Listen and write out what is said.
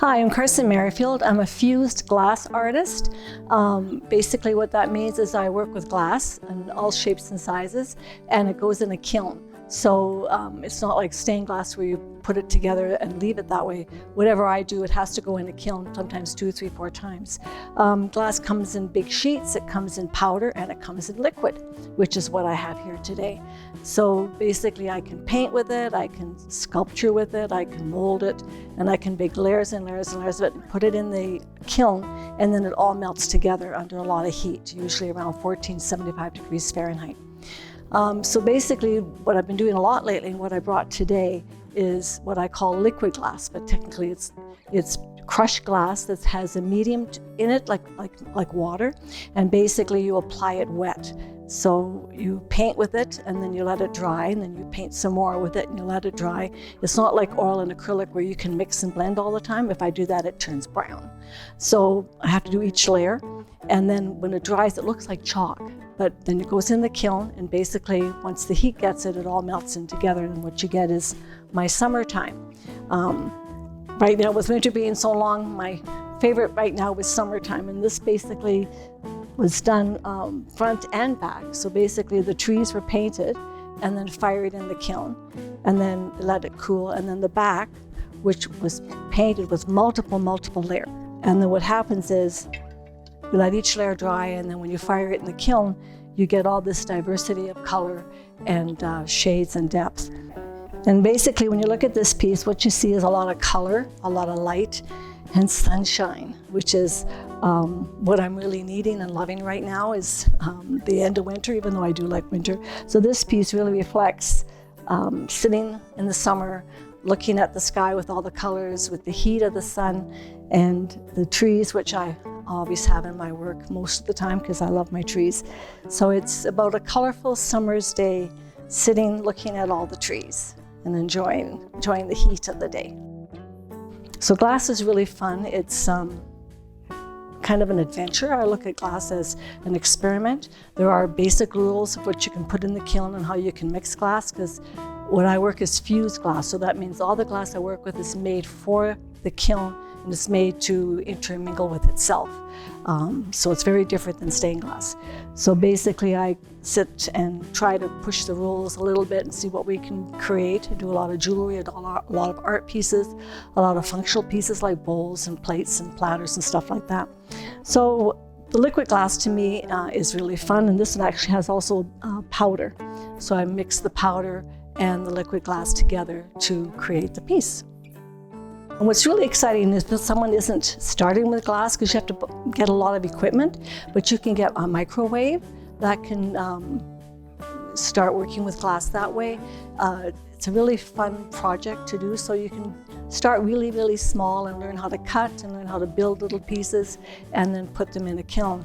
Hi, I'm Carson Merriefield. I'm a fused glass artist. Basically what that means is I work with glass in all shapes and sizes, and it goes in a kiln. So it's not like stained glass where you put it together and leave it that way. Whatever I do, it has to go in a kiln, sometimes 2, 3, 4 times. Glass comes in big sheets, it comes in powder, and it comes in liquid, which is what I have here today. So basically I can paint with it, I can sculpture with it, I can mold it, and I can bake layers and layers and layers of it and put it in the kiln, and then it all melts together under a lot of heat, usually around 1475 degrees Fahrenheit. So basically what I've been doing a lot lately, and what I brought today, is what I call liquid glass, but technically it's crushed glass that has a medium in it, like water, and basically you apply it wet. So you paint with it, and then you let it dry, and then you paint some more with it, and you let it dry. It's not like oil and acrylic where you can mix and blend all the time. If I do that, it turns brown. So I have to do each layer, and then when it dries, it looks like chalk. But then it goes in the kiln, and basically once the heat gets it, it all melts in together, and what you get is my summertime. Right now, with winter being so long, my favorite right now was summertime, and this basically was done front and back. So basically the trees were painted and then fired in the kiln, and then let it cool, and then the back, which was painted with multiple layers. And then what happens is you let each layer dry, and then when you fire it in the kiln, you get all this diversity of color and shades and depth. And basically when you look at this piece, what you see is a lot of color, a lot of light, and sunshine, which is what I'm really needing and loving right now is the end of winter, even though I do like winter. So this piece really reflects sitting in the summer, looking at the sky with all the colors, with the heat of the sun, and the trees, which I always have in my work most of the time because I love my trees. So it's about a colorful summer's day, sitting, looking at all the trees and enjoying the heat of the day. So glass is really fun. It's kind of an adventure. I look at glass as an experiment. There are basic rules of what you can put in the kiln and how you can mix glass, because what I work is fused glass. So that means all the glass I work with is made for the kiln, and it's made to intermingle with itself. So it's very different than stained glass. So basically I sit and try to push the rules a little bit and see what we can create. I do a lot of jewelry, a lot of art pieces, a lot of functional pieces like bowls and plates and platters and stuff like that. So the liquid glass to me is really fun, and this one actually has also powder. So I mix the powder and the liquid glass together to create the piece. And what's really exciting is that someone isn't starting with glass, because you have to get a lot of equipment, but you can get a microwave that can start working with glass that way. It's a really fun project to do, so you can start really small and learn how to cut and learn how to build little pieces and then put them in a kiln.